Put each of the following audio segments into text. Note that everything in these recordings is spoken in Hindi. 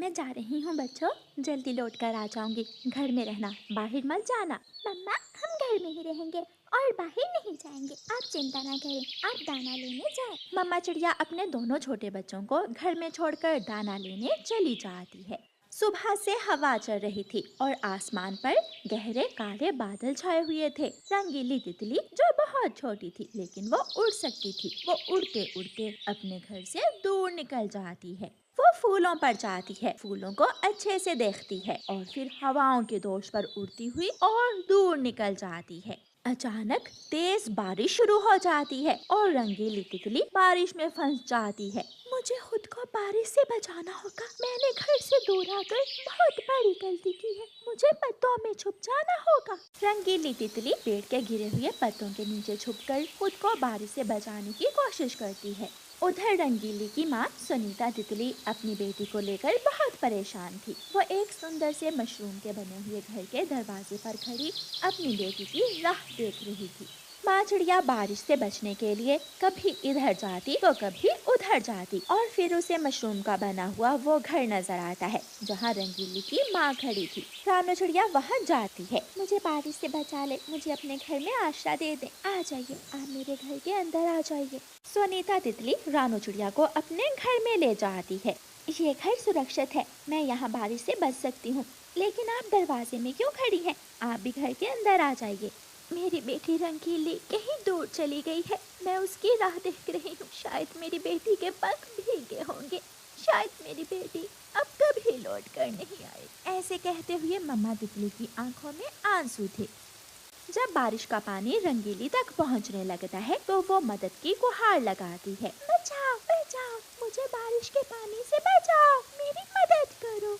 मैं जा रही हूँ बच्चों, जल्दी लौट कर आ जाऊंगी। घर में रहना, बाहर मत जाना। मम्मा, हम घर में ही रहेंगे और बाहर नहीं जाएंगे। आप चिंता ना करें, आप दाना लेने जाएं। मम्मा चिड़िया अपने दोनों छोटे बच्चों को घर में छोड़कर दाना लेने चली जाती है। सुबह से हवा चल रही थी और आसमान पर गहरे काले बादल छाए हुए थे। रंगीली तितली जो बहुत छोटी थी लेकिन वो उड़ सकती थी, वो उड़ते उड़ते अपने घर से दूर निकल जाती है। वो फूलों पर जाती है, फूलों को अच्छे से देखती है और फिर हवाओं के दोष पर उड़ती हुई और दूर निकल जाती है। अचानक तेज बारिश शुरू हो जाती है और रंगीली तितली बारिश में फंस जाती है। मुझे खुद को बारिश से बचाना होगा। मैंने घर से दूर आकर बहुत बड़ी गलती की है। मुझे पत्तों में छुप जाना होगा। रंगीली तितली पेड़ के गिरे हुए पत्तों के नीचे छुपकर खुद को बारिश से बचाने की कोशिश करती है। उधर रंगीली की माँ सुनीता तितली अपनी बेटी को लेकर बहुत परेशान थी। वो एक सुंदर से मशरूम के बने हुए घर के दरवाजे पर खड़ी अपनी बेटी की राह देख रही थी। माँ चिड़िया बारिश से बचने के लिए कभी इधर जाती तो कभी उधर जाती और फिर उसे मशरूम का बना हुआ वो घर नजर आता है जहाँ रंगीली की माँ खड़ी थी। रानू चिड़िया वहाँ जाती है। मुझे बारिश से बचा ले, मुझे अपने घर में आश्रय दे दे। आ जाइए, आप मेरे घर के अंदर आ जाइए। सुनीता तितली रानू चिड़िया को अपने घर में ले जाती है। ये घर सुरक्षित है, मैं यहाँ बारिश से बच सकती हूँ। लेकिन आप दरवाजे में क्यों खड़ी हैं? आप भी घर के अंदर आ जाइए। मेरी बेटी रंगीली कहीं दूर चली गई है, मैं उसकी राह देख रही हूँ। शायद मेरी बेटी के पंख भीगे होंगे, शायद मेरी बेटी अब कभी लौट कर नहीं आए। ऐसे कहते हुए मम्मा तितली की आंखों में आंसू थे। जब बारिश का पानी रंगीली तक पहुंचने लगता है तो वो मदद की गुहार लगाती है। बचाओ बचाओ, मुझे बारिश के पानी से बचाओ, मेरी मदद करो।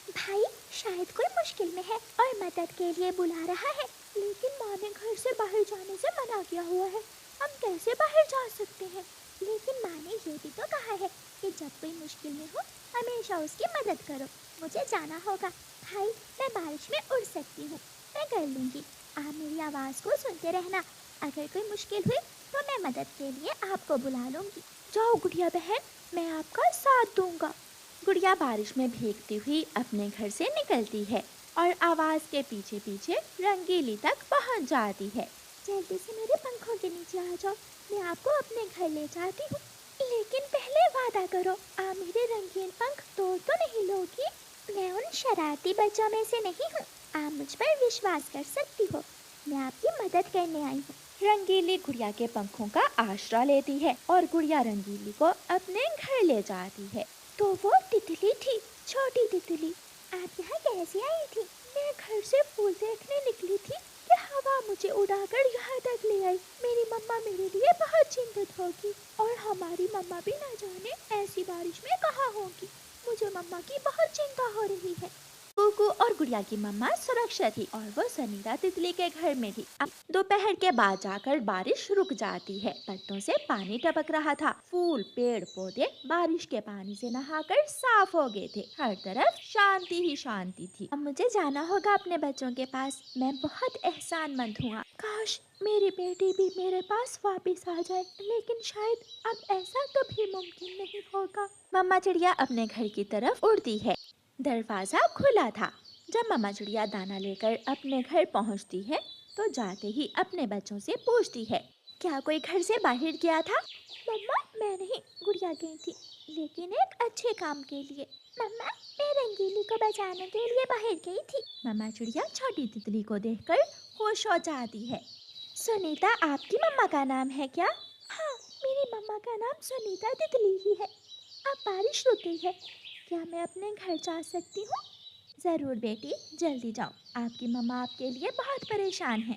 भाई, शायद कोई मुश्किल में है और मदद के लिए बुला रहा है। लेकिन माँ ने घर से बाहर जाने से मना किया हुआ है, हम कैसे बाहर जा सकते हैं? लेकिन माँ ने ये भी तो कहा है कि जब कोई मुश्किल में हो हमेशा उसकी मदद करो। मुझे जाना होगा। भाई, मैं बारिश में उड़ सकती हूँ, मैं कर लूँगी। आप मेरी आवाज़ को सुनते रहना। अगर कोई मुश्किल हुई तो मैं मदद के लिए आपको बुला लूँगी। जाओ गुड़िया बहन, मैं आपका साथ दूंगा। गुड़िया बारिश में भीगती हुई अपने घर से निकलती है और आवाज के पीछे पीछे रंगीली तक पहुंच जाती है। जल्दी से मेरे पंखों के नीचे आ जाओ, मैं आपको अपने घर ले जाती हूँ। लेकिन पहले वादा करो, आप मेरे रंगीन पंख तोड़ तो नहीं लोगी? मैं उन शरारती बच्चों में से नहीं हूँ, आप मुझ पर विश्वास कर सकती हो। मैं आपकी मदद करने आई हूँ। रंगीली गुड़िया के पंखों का आश्रय लेती है और गुड़िया रंगीली को अपने घर ले जाती है। तो वो तितली थी, छोटी तितली। आप यहाँ कैसे आई थी? मैं घर से फूल देखने निकली थी कि हवा मुझे उड़ाकर यहाँ तक ले आई। मेरी मम्मा मेरे लिए बहुत चिंतित होगी और हमारी मम्मा भी ना जाने ऐसी बारिश में कहाँ होगी। मुझे मम्मा की बहुत चिंता हो रही है। कुकू और गुड़िया की मम्मा सुरक्षित थी और वो सुनीता तितली के घर में थी। अब दोपहर के बाद जाकर बारिश रुक जाती है। पत्तों से पानी टपक रहा था। फूल, पेड़ पौधे बारिश के पानी से नहाकर साफ हो गए थे। हर तरफ शांति ही शांति थी। अब मुझे जाना होगा अपने बच्चों के पास। मैं बहुत एहसानमंद हूँ। काश मेरी बेटी भी मेरे पास वापस आ जाए, लेकिन शायद अब ऐसा कभी मुमकिन नहीं होगा। मम्मा चिड़िया अपने घर की तरफ उड़ती है। दरवाजा खुला था। जब मम्मा चिड़िया दाना लेकर अपने घर पहुंचती है तो जाते ही अपने बच्चों से पूछती है, क्या कोई घर से बाहर गया था? मम्मा, मैं नहीं, गुड़िया गई थी, लेकिन एक अच्छे काम के लिए। मम्मा, मैं रंगीली को बचाने के लिए बाहर गई थी। मम्मा चिड़िया छोटी तितली को देखकर खुश हो जाती है। सुनीता, आपकी मम्मा का नाम है क्या? हाँ, मेरी मम्मा का नाम सुनीता तितली ही है। अब बारिश रुक गई है, क्या मैं अपने घर जा सकती हूँ? जरूर बेटी, जल्दी जाओ, आपकी मम्मा आपके लिए बहुत परेशान है।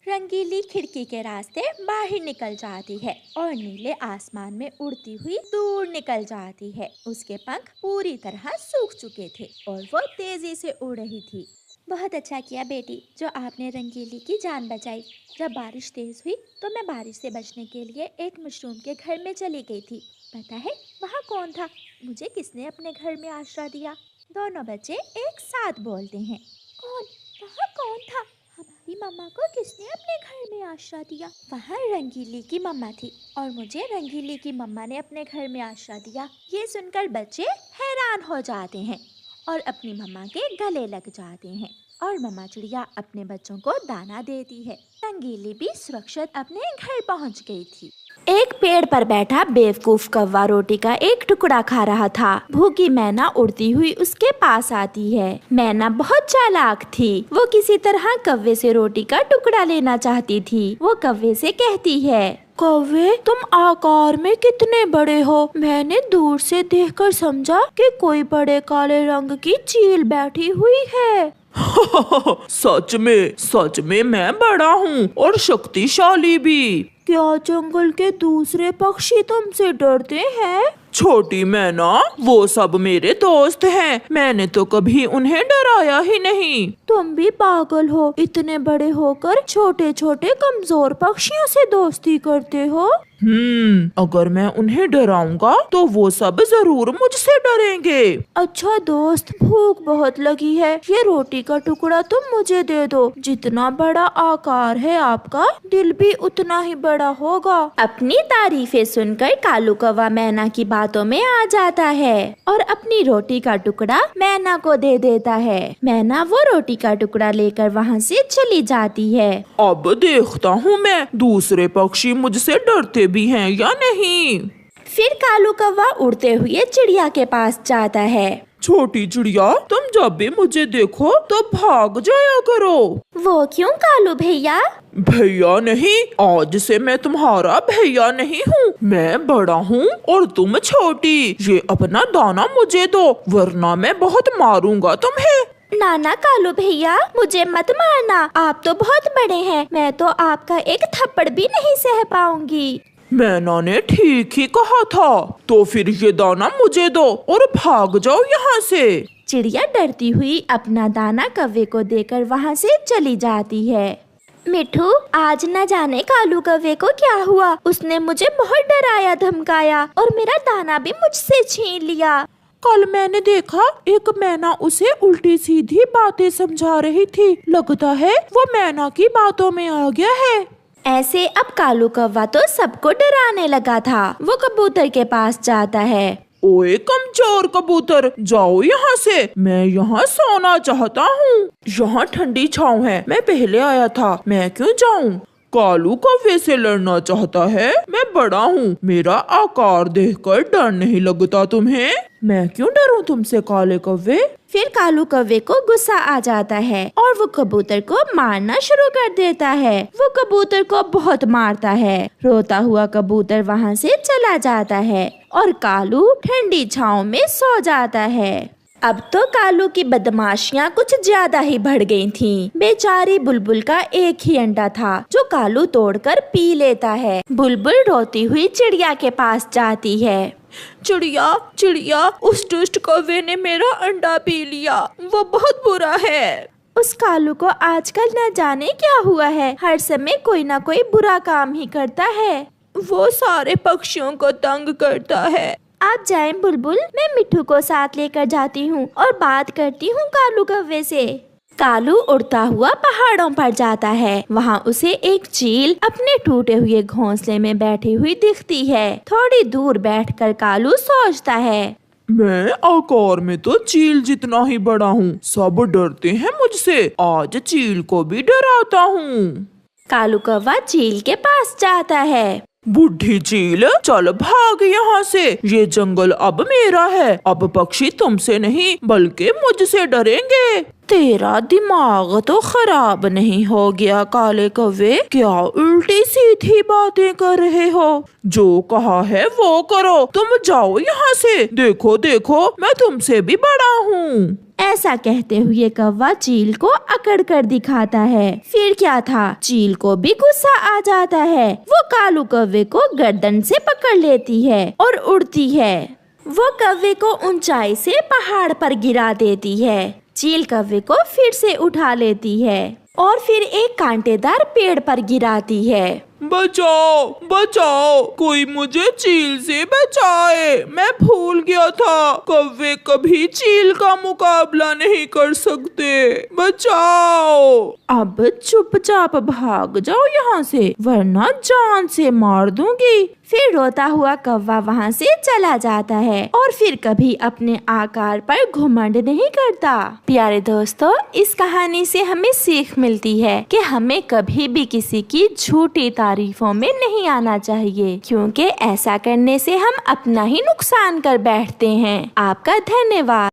रंगीली खिड़की के रास्ते बाहर निकल जाती है और नीले आसमान में उड़ती हुई दूर निकल जाती है। उसके पंख पूरी तरह सूख चुके थे और वो तेजी से उड़ रही थी। बहुत अच्छा किया बेटी, जो आपने रंगीली की जान बचाई। जब बारिश तेज हुई तो मैं बारिश से बचने के लिए एक मशरूम के घर में चली गई थी। पता है वहाँ कौन था? मुझे किसने अपने घर में आश्रय दिया? दोनों बच्चे एक साथ बोलते हैं। कौन? वहाँ कौन था? हमारी मम्मा को किसने अपने घर में आश्रय दिया? वहाँ रंगीली की मम्मा थी और मुझे रंगीली की मम्मा ने अपने घर में आश्रय दिया। ये सुनकर बच्चे हैरान हो जाते हैं और अपनी मम्मा के गले लग जाते हैं और मम्मा चिड़िया अपने बच्चों को दाना देती है। रंगीली भी सुरक्षित अपने घर पहुंच गई थी। एक पेड़ पर बैठा बेवकूफ कौवा रोटी का एक टुकड़ा खा रहा था। भूखी मैना उड़ती हुई उसके पास आती है। मैना बहुत चालाक थी। वो किसी तरह कौवे से रोटी का टुकड़ा लेना चाहती थी। वो कौवे से कहती है, कौवे, तुम आकार में कितने बड़े हो। मैंने दूर से देखकर समझा कि कोई बड़े काले रंग की चील बैठी हुई है। सच में मैं बड़ा हूँ और शक्तिशाली भी। क्या जंगल के दूसरे पक्षी तुमसे डरते हैं? छोटी मैना, वो सब मेरे दोस्त हैं। मैंने तो कभी उन्हें डराया ही नहीं। तुम भी पागल हो, इतने बड़े होकर छोटे छोटे कमजोर पक्षियों से दोस्ती करते हो। अगर मैं उन्हें डराऊंगा तो वो सब जरूर मुझसे डरेंगे। अच्छा दोस्त, भूख बहुत लगी है, ये रोटी का टुकड़ा तुम मुझे दे दो। जितना बड़ा आकार है आपका, दिल भी उतना ही बड़ा होगा। अपनी तारीफें सुनकर कालू कौवा मैना की बातों में आ जाता है और अपनी रोटी का टुकड़ा मैना को दे देता है। मैना वो रोटी का टुकड़ा लेकर वहाँ से चली जाती है। अब देखता हूँ मैं दूसरे पक्षी मुझसे डरते भी हैं या नहीं। फिर कालू कौवा उड़ते हुए चिड़िया के पास जाता है। छोटी चिड़िया, तुम जब भी मुझे देखो तो भाग जाया करो। वो क्यों कालू भैया? भैया नहीं, आज से मैं तुम्हारा भैया नहीं हूँ। मैं बड़ा हूँ और तुम छोटी। ये अपना दाना मुझे दो, वरना मैं बहुत मारूंगा तुम्हें। नाना कालू भैया, मुझे मत मारना, आप तो बहुत बड़े हैं। मैं तो आपका एक थप्पड़ भी नहीं सह पाऊंगी। मैना ने ठीक ही कहा था। तो फिर ये दाना मुझे दो और भाग जाओ यहाँ से। चिड़िया डरती हुई अपना दाना कौवे को देकर वहाँ से चली जाती है। मिठू, आज न जाने कालू कौवे को क्या हुआ। उसने मुझे बहुत डराया धमकाया और मेरा दाना भी मुझसे छीन लिया। कल मैंने देखा एक मैना उसे उल्टी सीधी बातें समझा रही थी। लगता है वो मैना की बातों में आ गया है। ऐसे अब कालू कौवा तो सबको डराने लगा था। वो कबूतर के पास जाता है। ओए कमजोर कबूतर, जाओ यहाँ से। मैं यहाँ सोना चाहता हूँ। यहाँ ठंडी छाँव है, मैं पहले आया था, मैं क्यों जाऊँ? कालू कौवे से लड़ना चाहता है? मैं बड़ा हूँ, मेरा आकार देखकर डर नहीं लगता तुम्हें? मैं क्यों डरूं तुमसे काले कौवे? फिर कालू कौवे को गुस्सा आ जाता है और वो कबूतर को मारना शुरू कर देता है। वो कबूतर को बहुत मारता है। रोता हुआ कबूतर वहाँ से चला जाता है और कालू ठंडी छाँव में सो जाता है। अब तो कालू की बदमाशियाँ कुछ ज्यादा ही बढ़ गई थीं। बेचारी बुलबुल का एक ही अंडा था जो कालू तोड़कर पी लेता है। बुलबुल रोती हुई चिड़िया के पास जाती है। चिड़िया चिड़िया, उस दुष्ट कौवे ने मेरा अंडा पी लिया, वो बहुत बुरा है। उस कालू को आजकल न जाने क्या हुआ है, हर समय कोई न कोई बुरा काम ही करता है। वो सारे पक्षियों को तंग करता है। आप जाएं बुलबुल, मैं मिठू को साथ लेकर जाती हूँ और बात करती हूँ कालू कौवे से। कालू उड़ता हुआ पहाड़ों पर जाता है। वहाँ उसे एक चील अपने टूटे हुए घोंसले में बैठी हुई दिखती है। थोड़ी दूर बैठकर कालू सोचता है, मैं आकार में तो चील जितना ही बड़ा हूँ, सब डरते हैं मुझसे, आज चील को भी डराता हूँ। कालू कौवा चील के पास जाता है। बुढ़ी चील, चल भाग यहाँ से, ये जंगल अब मेरा है। अब पक्षी तुमसे नहीं बल्कि मुझसे डरेंगे। तेरा दिमाग तो खराब नहीं हो गया काले कौवे? क्या उल्टी सीधी बातें कर रहे हो? जो कहा है वो करो, तुम जाओ यहाँ से। देखो देखो, मैं तुमसे भी बड़ा हूँ। ऐसा कहते हुए कौवा चील को अकड़ कर दिखाता है। फिर क्या था, चील को भी गुस्सा आ जाता है। वो कालू कौवे को गर्दन से पकड़ लेती है और उड़ती है। वो कौवे को ऊंचाई से पहाड़ पर गिरा देती है। चील कौवे को फिर से उठा लेती है और फिर एक कांटेदार पेड़ पर गिराती है। बचाओ बचाओ, कोई मुझे चील से बचाए, मैं भूल गया था कौवे कभी चील का मुकाबला नहीं कर सकते, बचाओ। अब चुपचाप भाग जाओ यहाँ से, वरना जान से मार दूंगी। फिर रोता हुआ कौवा वहाँ से चला जाता है और फिर कभी अपने आकार पर घुमंड नहीं करता। प्यारे दोस्तों, इस कहानी से हमें सीख मिलती है कि हमें कभी भी किसी की झूठी तारीफों में नहीं आना चाहिए, क्योंकि ऐसा करने से हम अपना ही नुकसान कर बैठते हैं। आपका धन्यवाद।